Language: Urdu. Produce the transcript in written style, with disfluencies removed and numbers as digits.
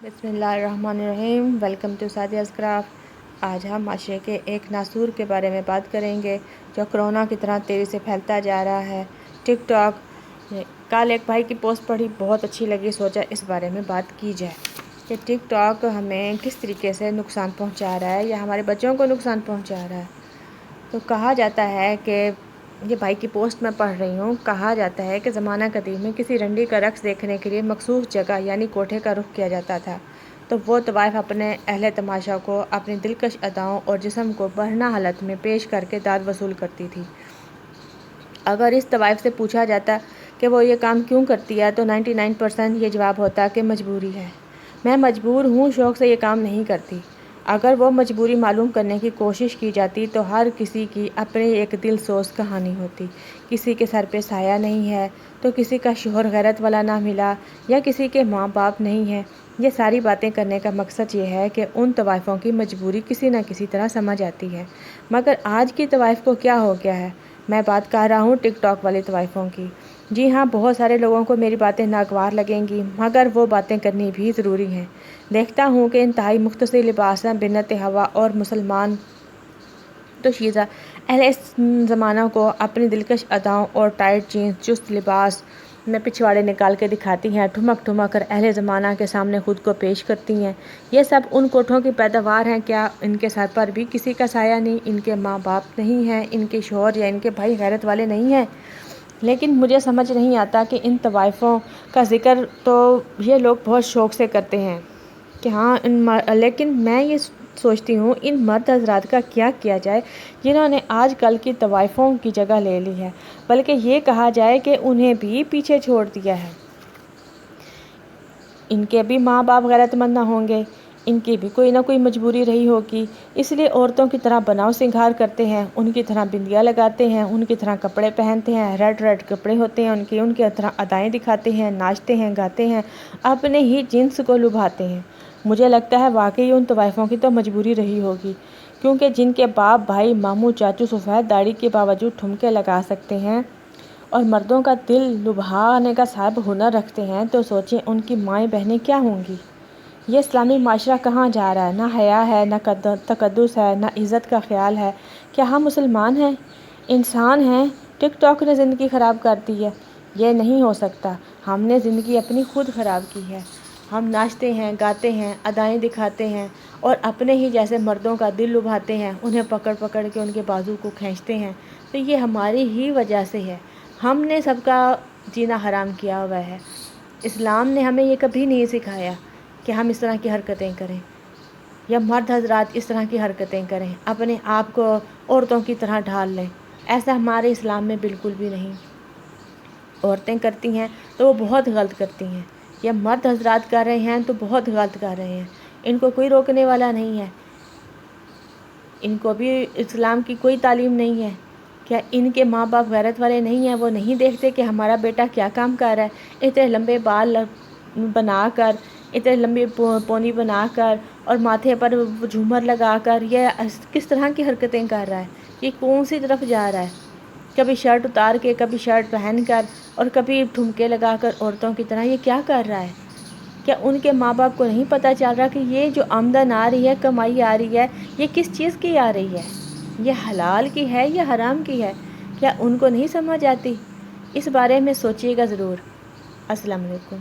بسم اللہ الرحمن الرحیم۔ Welcome to Sadia's craft. آج ہم معاشرے کے ایک ناسور کے بارے میں بات کریں گے جو کرونا کی طرح تیزی سے پھیلتا جا رہا ہے، ٹک ٹاک۔ کل ایک بھائی کی پوسٹ پڑھی، بہت اچھی لگی، سوچا اس بارے میں بات کی جائے کہ ٹک ٹاک ہمیں کس طریقے سے نقصان پہنچا رہا ہے یا ہمارے بچوں کو نقصان پہنچا رہا ہے۔ تو کہا جاتا ہے کہ یہ بھائی کی پوسٹ میں پڑھ رہی ہوں، کہا جاتا ہے کہ زمانہ قدیم میں کسی رنڈی کا رقص دیکھنے کے لیے مخصوص جگہ یعنی کوٹھے کا رخ کیا جاتا تھا، تو وہ طوائف اپنے اہل تماشا کو اپنی دلکش اداؤں اور جسم کو برہنہ حالت میں پیش کر کے داد وصول کرتی تھی۔ اگر اس طوائف سے پوچھا جاتا کہ وہ یہ کام کیوں کرتی ہے تو 99% یہ جواب ہوتا کہ مجبوری ہے، میں مجبور ہوں، شوق سے یہ کام نہیں کرتی۔ اگر وہ مجبوری معلوم کرنے کی کوشش کی جاتی تو ہر کسی کی اپنی ایک دل سوز کہانی ہوتی۔ کسی کے سر پہ سایہ نہیں ہے تو کسی کا شوہر غیرت والا نہ ملا یا کسی کے ماں باپ نہیں ہیں۔ یہ ساری باتیں کرنے کا مقصد یہ ہے کہ ان طوائفوں کی مجبوری کسی نہ کسی طرح سمجھ آتی ہے، مگر آج کی طوائف کو کیا ہو گیا ہے؟ میں بات کر رہا ہوں ٹک ٹاک والی طوائفوں کی۔ جی ہاں، بہت سارے لوگوں کو میری باتیں ناگوار لگیں گی، مگر وہ باتیں کرنی بھی ضروری ہیں۔ دیکھتا ہوں کہ انتہائی مختصر لباس بنت ہوا اور مسلمان دوشیزہ اہل زمانہ کو اپنی دلکش اداؤں اور ٹائٹ جینز چست لباس میں پچھواڑے نکال کے دکھاتی ہیں، ٹھمک ٹھمک کر اہل زمانہ کے سامنے خود کو پیش کرتی ہیں۔ یہ سب ان کوٹھوں کی پیداوار ہیں، کیا ان کے سر پر بھی کسی کا سایہ نہیں؟ ان کے ماں باپ نہیں ہیں؟ ان کے شوہر یا ان کے بھائی غیرت والے نہیں ہیں؟ لیکن مجھے سمجھ نہیں آتا کہ ان طوائفوں کا ذکر تو یہ لوگ بہت شوق سے کرتے ہیں کہ ہاں لیکن میں یہ سوچتی ہوں ان مرد حضرات کا کیا کیا جائے جنہوں نے آج کل کی طوائفوں کی جگہ لے لی ہے، بلکہ یہ کہا جائے کہ انہیں بھی پیچھے چھوڑ دیا ہے۔ ان کے بھی ماں باپ غیرت مند نہ ہوں گے، ان کی بھی کوئی نہ کوئی مجبوری رہی ہوگی، اس لیے عورتوں کی طرح بناؤ سنگھار کرتے ہیں، ان کی طرح بندیاں لگاتے ہیں، ان کی طرح کپڑے پہنتے ہیں، ریڈ کپڑے ہوتے ہیں ان کی طرح ادائیں دکھاتے ہیں، ناچتے ہیں، گاتے ہیں، اپنے ہی جنس کو لبھاتے ہیں۔ مجھے لگتا ہے واقعی ان طوائفوں کی تو مجبوری رہی ہوگی، کیونکہ جن کے باپ بھائی ماموں چاچو سفید داڑھی کے باوجود ٹھمکے لگا سکتے ہیں اور مردوں کا دل لبھانے کا صاحب ہنر رکھتے ہیں، تو سوچیں ان کی مائیں بہنیں کیا ہوں گی۔ یہ اسلامی معاشرہ کہاں جا رہا ہے؟ نہ حیا ہے، نہ تقدس ہے، نہ عزت کا خیال ہے۔ کیا ہم مسلمان ہیں؟ انسان ہیں؟ ٹک ٹاک نے زندگی خراب کر دی ہے؟ یہ نہیں ہو سکتا۔ ہم نے زندگی اپنی خود خراب کی ہے۔ ہم ناچتے ہیں، گاتے ہیں، ادائیں دکھاتے ہیں اور اپنے ہی جیسے مردوں کا دل لبھاتے ہیں، انہیں پکڑ پکڑ کے ان کے بازو کو کھینچتے ہیں، تو یہ ہماری ہی وجہ سے ہے۔ ہم نے سب کا جینا حرام کیا ہوا ہے۔ اسلام نے ہمیں یہ کبھی نہیں سکھایا کہ ہم اس طرح کی حرکتیں کریں یا مرد حضرات اس طرح کی حرکتیں کریں، اپنے آپ کو عورتوں کی طرح ڈھال لیں۔ ایسا ہمارے اسلام میں بالکل بھی نہیں۔ عورتیں کرتی ہیں تو وہ بہت غلط کرتی ہیں، یا مرد حضرات کر رہے ہیں تو بہت غلط کر رہے ہیں، ان کو کوئی روکنے والا نہیں ہے۔ ان کو بھی اسلام کی کوئی تعلیم نہیں ہے۔ کیا ان کے ماں باپ غیرت والے نہیں ہیں؟ وہ نہیں دیکھتے کہ ہمارا بیٹا کیا کام کر رہا ہے؟ اتنے لمبے بال بنا کر، اتنے لمبی پونی بنا کر اور ماتھے پر جھومر لگا کر یہ کس طرح کی حرکتیں کر رہا ہے؟ یہ کون سی طرف جا رہا ہے؟ کبھی شرٹ اتار کے، کبھی شرٹ پہن کر اور کبھی ٹھمکے لگا کر عورتوں کی طرح یہ کیا کر رہا ہے؟ کیا ان کے ماں باپ کو نہیں پتہ چل رہا کہ یہ جو آمدن آ رہی ہے، کمائی آ رہی ہے، یہ کس چیز کی آ رہی ہے؟ یہ حلال کی ہے یا حرام کی ہے؟ کیا ان کو نہیں سمجھ آتی؟ اس بارے میں سوچیے گا ضرور۔ السلام علیکم۔